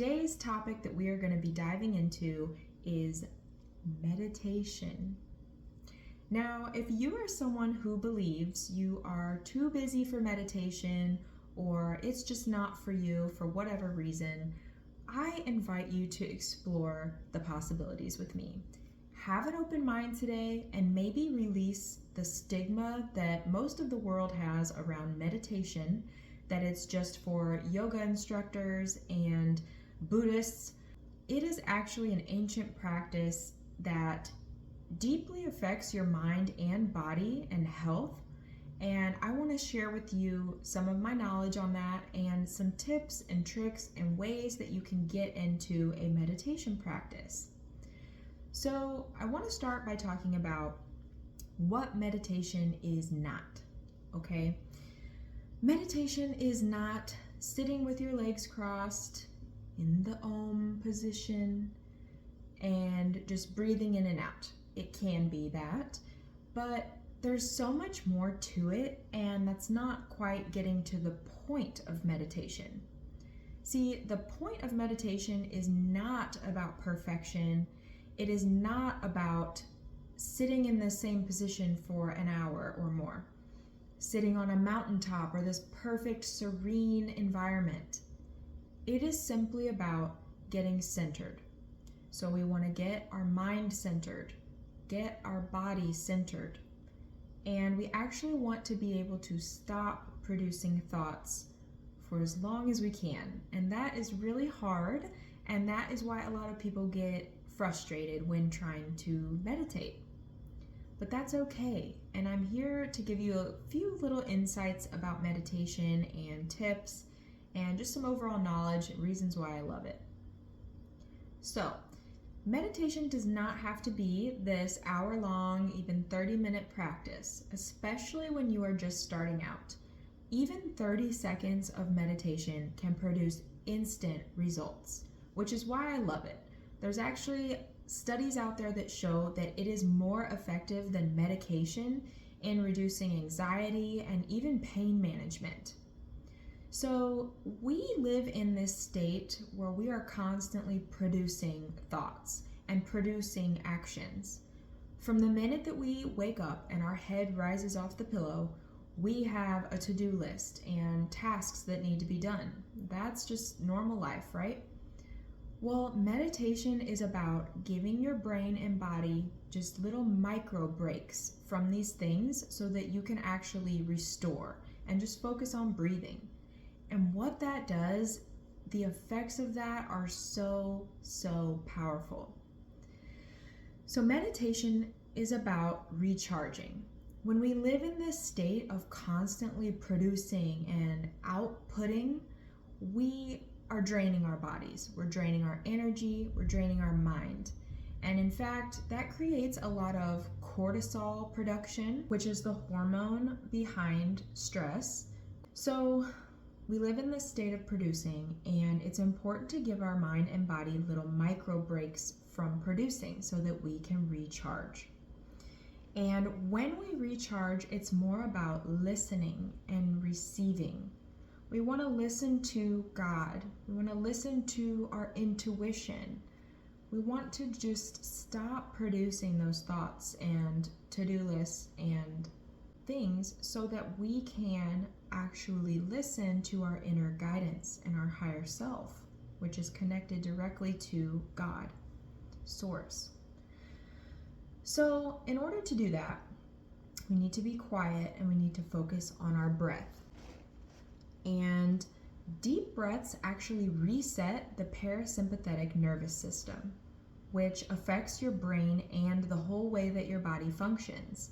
today's topic that we are going to be diving into is meditation. Now, if you are someone who believes you are too busy for meditation or it's just not for you for whatever reason, I invite you to explore the possibilities with me. Have an open mind today and maybe release the stigma that most of the world has around meditation, that it's just for yoga instructors and Buddhists. It is actually an ancient practice that deeply affects your mind and body and health. And I want to share with you some of my knowledge on that and some tips and tricks and ways that you can get into a meditation practice. So I want to start by talking about what meditation is not, okay? Meditation is not sitting with your legs crossed in the Om position and just breathing in and out. It can be that, but there's so much more to it, and that's not quite getting to the point of meditation. See, the point of meditation is not about perfection. It is not about sitting in the same position for an hour or more, sitting on a mountaintop or this perfect serene environment. It is simply about getting centered. So we want to get our mind centered, get our body centered, and we actually want to be able to stop producing thoughts for as long as we can. And that is really hard, and that is why a lot of people get frustrated when trying to meditate. But that's okay, and I'm here to give you a few little insights about meditation and tips and just some overall knowledge and reasons why I love it. So, meditation does not have to be this hour-long, even 30-minute practice, especially when you are just starting out. Even 30 seconds of meditation can produce instant results, which is why I love it. There's actually studies out there that show that it is more effective than medication in reducing anxiety and even pain management. So we live in this state where we are constantly producing thoughts and producing actions. From the minute that we wake up and our head rises off the pillow, we have a to-do list and tasks that need to be done. That's just normal life, right? Well, meditation is about giving your brain and body just little micro breaks from these things so that you can actually restore and just focus on breathing. And what that does, the effects of that are so powerful. So meditation is about recharging. When we live in this state of constantly producing and outputting, we are draining our bodies. We're draining our energy, we're draining our mind. And in fact, that creates a lot of cortisol production, which is the hormone behind stress. So we live in this state of producing, and it's important to give our mind and body little micro breaks from producing so that we can recharge. And when we recharge, it's more about listening and receiving. We want to listen to God. We want to listen to our intuition. We want to just stop producing those thoughts and to-do lists and things so that we can actually listen to our inner guidance and our higher self, which is connected directly to God, Source. So in order to do that, we need to be quiet and we need to focus on our breath. And deep breaths actually reset the parasympathetic nervous system, which affects your brain and the whole way that your body functions.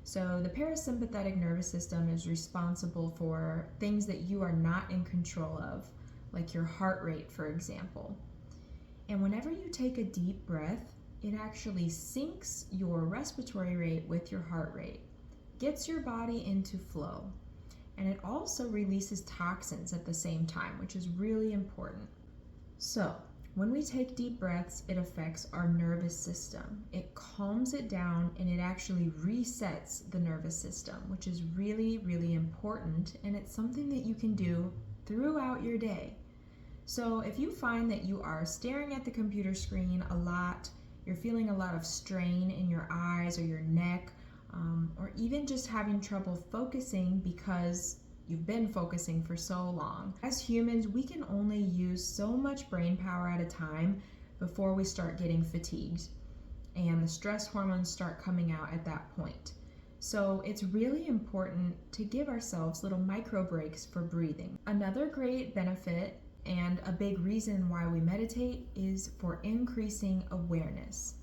So the parasympathetic nervous system is responsible for things that you are not in control of, like your heart rate, for example. And whenever you take a deep breath, it actually syncs your respiratory rate with your heart rate, gets your body into flow. And it also releases toxins at the same time, which is really important. So when we take deep breaths, it affects our nervous system. It calms it down and it actually resets the nervous system, which is really important. And it's something that you can do throughout your day. So if you find that you are staring at the computer screen a lot, you're feeling a lot of strain in your eyes or your neck, or even just having trouble focusing because you've been focusing for so long. As humans, we can only use so much brain power at a time before we start getting fatigued, and the stress hormones start coming out at that point. So it's really important to give ourselves little micro breaks for breathing. Another great benefit and a big reason why we meditate is for increasing awareness.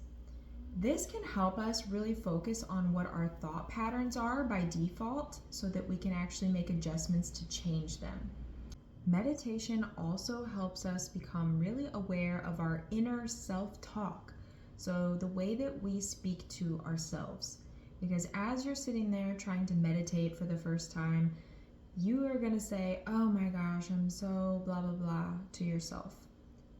This can help us really focus on what our thought patterns are by default so that we can actually make adjustments to change them. Meditation also helps us become really aware of our inner self-talk, so the way that we speak to ourselves. Because as you're sitting there trying to meditate for the first time, you are going to say, oh my gosh, I'm so blah, blah, blah to yourself.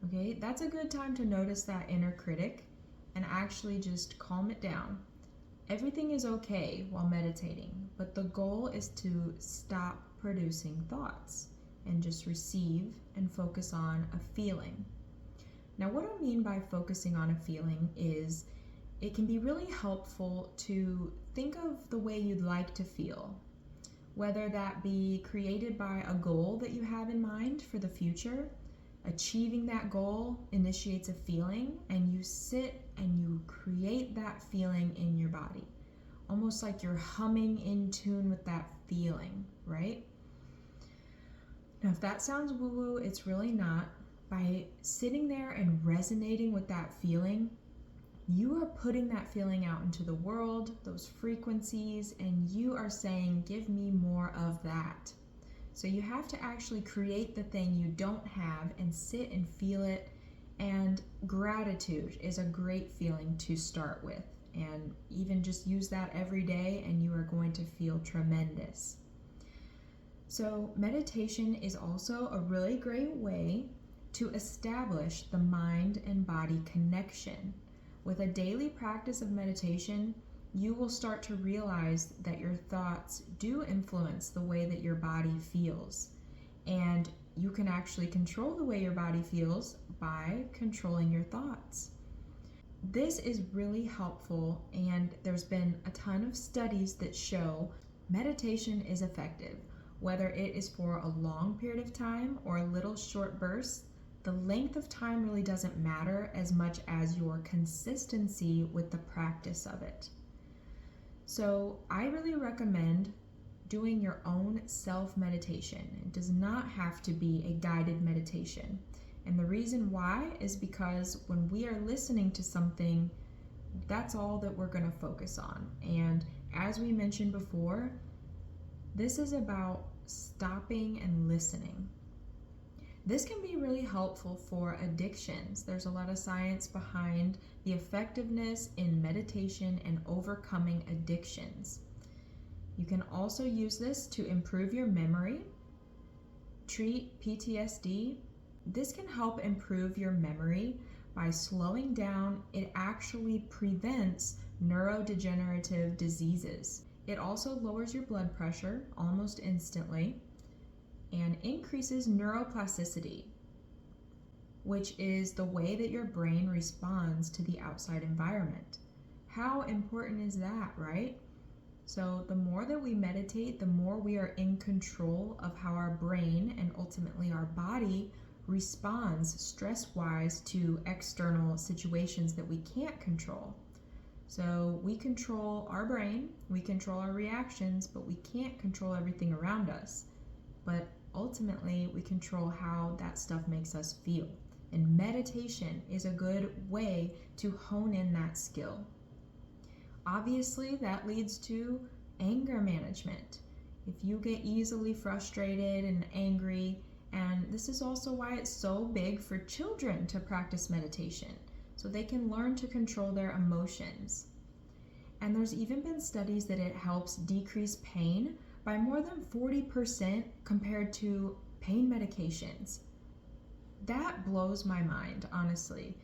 Okay, that's a good time to notice that inner critic and actually just calm it down. Everything is okay while meditating, but the goal is to stop producing thoughts and just receive and focus on a feeling. Now, what I mean by focusing on a feeling is it can be really helpful to think of the way you'd like to feel, whether that be created by a goal that you have in mind for the future. Achieving that goal initiates a feeling, and you sit and you create that feeling in your body, almost like you're humming in tune with that feeling, right? Now, if that sounds woo-woo, it's really not. By sitting there and resonating with that feeling, you are putting that feeling out into the world, those frequencies, and you are saying, give me more of that. So you have to actually create the thing you don't have and sit and feel it. And gratitude is a great feeling to start with. And even just use that every day and you are going to feel tremendous. So meditation is also a really great way to establish the mind and body connection. With a daily practice of meditation, you will start to realize that your thoughts do influence the way that your body feels. And you can actually control the way your body feels by controlling your thoughts. This is really helpful, and there's been a ton of studies that show meditation is effective. Whether it is for a long period of time or a little short bursts, the length of time really doesn't matter as much as your consistency with the practice of it. So I really recommend doing your own self-meditation. It does not have to be a guided meditation. And the reason why is because when we are listening to something, that's all that we're going to focus on. And as we mentioned before, this is about stopping and listening. This can be really helpful for addictions. There's a lot of science behind the effectiveness in meditation and overcoming addictions. You can also use this to improve your memory, treat PTSD. This can help improve your memory by slowing down. It actually prevents neurodegenerative diseases. It also lowers your blood pressure almost instantly and increases neuroplasticity, which is the way that your brain responds to the outside environment. How important is that, right? So the more that we meditate, the more we are in control of how our brain and ultimately our body responds stress-wise to external situations that we can't control. So we control our brain, we control our reactions, but we can't control everything around us. But ultimately, we control how that stuff makes us feel. And meditation is a good way to hone in that skill. Obviously, that leads to anger management. If you get easily frustrated and angry, and this is also why it's so big for children to practice meditation, so they can learn to control their emotions. And there's even been studies that it helps decrease pain by more than 40% compared to pain medications. That blows my mind, honestly,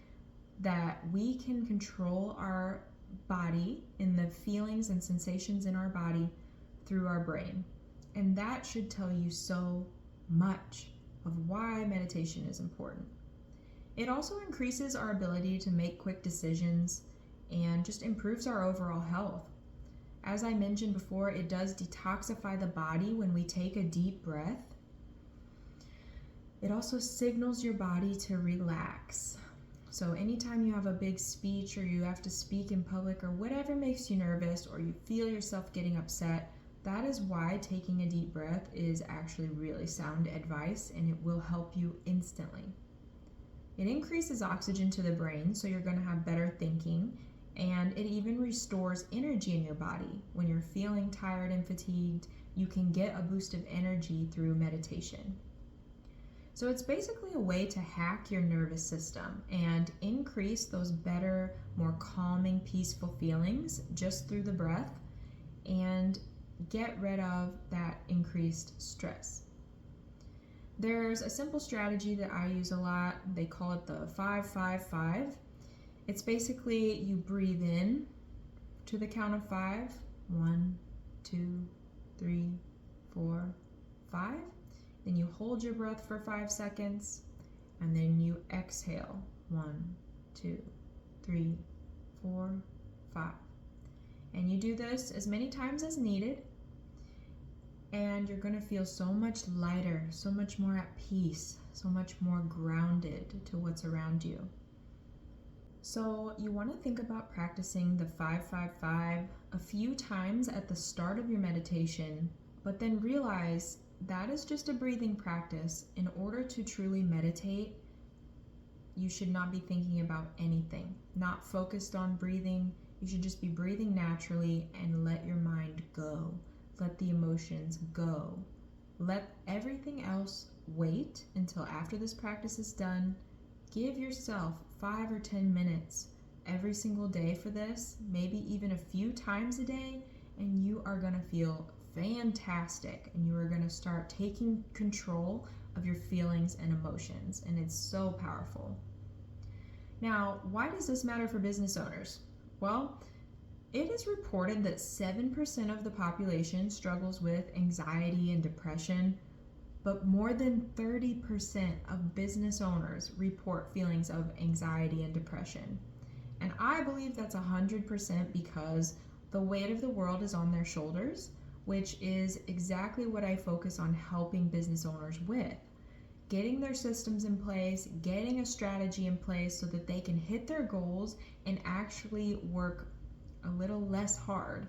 that we can control our body and the feelings and sensations in our body through our brain. And that should tell you so much. of why meditation is important. It also increases our ability to make quick decisions and just improves our overall health. As I mentioned before, it does detoxify the body when we take a deep breath. It also signals your body to relax. So anytime you have a big speech or you have to speak in public or whatever makes you nervous or you feel yourself getting upset, that is why taking a deep breath is actually really sound advice, and it will help you instantly. It increases oxygen to the brain, so you're going to have better thinking, and it even restores energy in your body. When you're feeling tired and fatigued, you can get a boost of energy through meditation. So it's basically a way to hack your nervous system and increase those better, more calming, peaceful feelings just through the breath and get rid of that increased stress. There's a simple strategy that I use a lot. They call it the 5-5-5. It's basically you breathe in to the count of 5. 1, 2, 3, 4, 5. Then you hold your breath for 5 seconds, and then you exhale. 1, 2, 3, 4, 5. And you do this as many times as needed, and you're going to feel so much lighter, so much more at peace, so much more grounded to what's around you. So you want to think about practicing the 5-5-5 a few times at the start of your meditation, but then realize that is just a breathing practice. In order to truly meditate, you should not be thinking about anything, not focused on breathing. You should just be breathing naturally and let your mind go. Let the emotions go. Let everything else wait until after this practice is done. Give yourself 5 or 10 minutes every single day for this, maybe even a few times a day, and you are going to feel fantastic, and you are going to start taking control of your feelings and emotions, and it's so powerful. Now, why does this matter for business owners? Well, it is reported that 7% of the population struggles with anxiety and depression, but more than 30% of business owners report feelings of anxiety and depression. And I believe that's 100% because the weight of the world is on their shoulders, which is exactly what I focus on helping business owners with. Getting their systems in place, getting a strategy in place so that they can hit their goals and actually work a little less hard.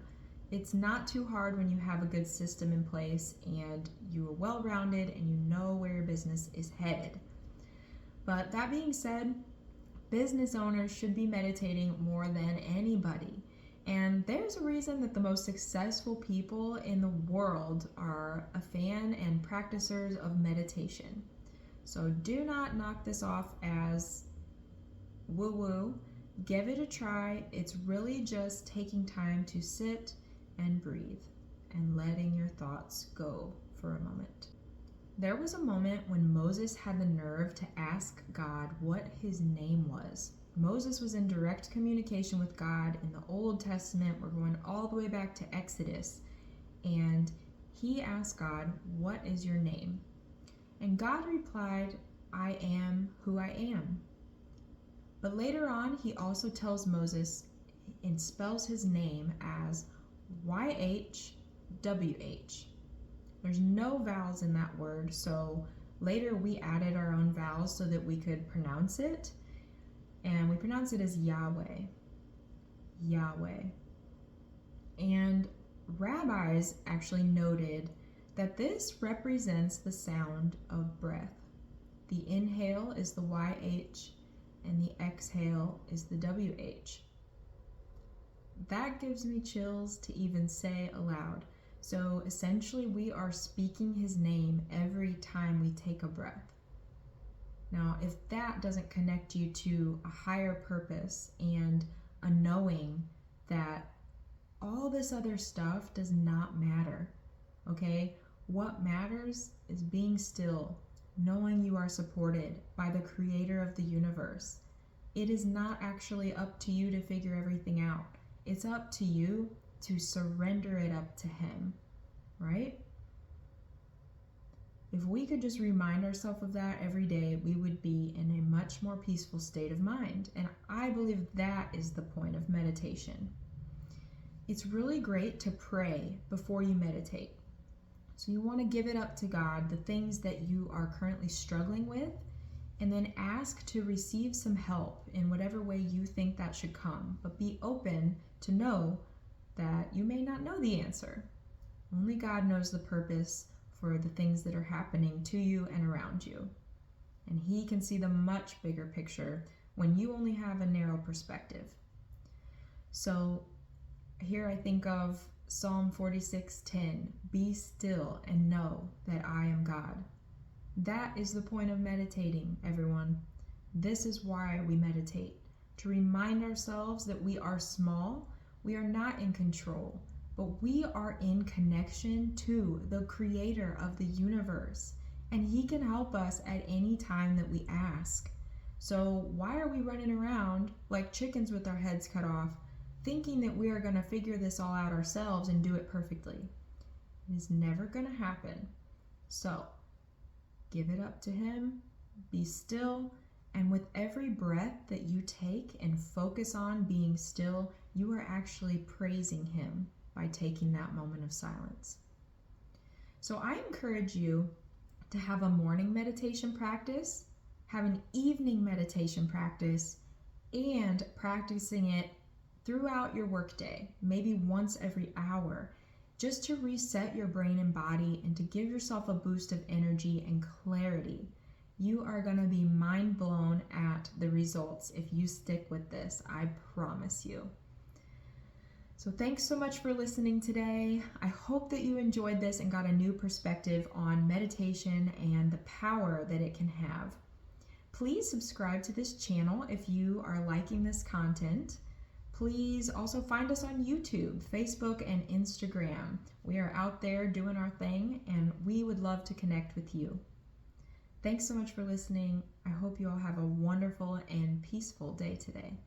It's not too hard when you have a good system in place and you are well-rounded and you know where your business is headed. But that being said, business owners should be meditating more than anybody. And there's a reason that the most successful people in the world are a fan and practicers of meditation. So do not knock this off as woo-woo. Give it a try. It's really just taking time to sit and breathe and letting your thoughts go for a moment. There was a moment when Moses had the nerve to ask God what his name was. Moses was in direct communication with God in the Old Testament. We're going all the way back to Exodus. And he asked God, "What is your name?" And God replied, "I am who I am." But later on, he also tells Moses and spells his name as YHWH. There's no vowels in that word, so later we added our own vowels so that we could pronounce it. And we pronounce it as Yahweh. Yahweh. And rabbis actually noted that this represents the sound of breath. The inhale is the YH and the exhale is the WH. That gives me chills to even say aloud. So essentially we are speaking his name every time we take a breath. Now, if that doesn't connect you to a higher purpose and a knowing that all this other stuff does not matter, okay? What matters is being still, knowing you are supported by the creator of the universe. It is not actually up to you to figure everything out. It's up to you to surrender it up to him, right? If we could just remind ourselves of that every day, we would be in a much more peaceful state of mind. And I believe that is the point of meditation. It's really great to pray before you meditate. So you want to give it up to God, the things that you are currently struggling with, and then ask to receive some help in whatever way you think that should come. But be open to know that you may not know the answer. Only God knows the purpose for the things that are happening to you and around you. And He can see the much bigger picture when you only have a narrow perspective. So here I think of Psalm 46:10, be still and know that I am God. That is the point of meditating, everyone. This is why we meditate, to remind ourselves that we are small, we are not in control, but we are in connection to the Creator of the universe, and He can help us at any time that we ask. So why are we running around like chickens with our heads cut off, thinking that we are going to figure this all out ourselves and do it perfectly? It is never going to happen. So give it up to Him, be still, and with every breath that you take and focus on being still, you are actually praising Him by taking that moment of silence. So I encourage you to have a morning meditation practice, have an evening meditation practice, and practicing it throughout your workday, maybe once every hour, just to reset your brain and body and to give yourself a boost of energy and clarity. You are going to be mind blown at the results if you stick with this, I promise you. So thanks so much for listening today. I hope that you enjoyed this and got a new perspective on meditation and the power that it can have. Please subscribe to this channel if you are liking this content. Please also find us on YouTube, Facebook, and Instagram. We are out there doing our thing, and we would love to connect with you. Thanks so much for listening. I hope you all have a wonderful and peaceful day today.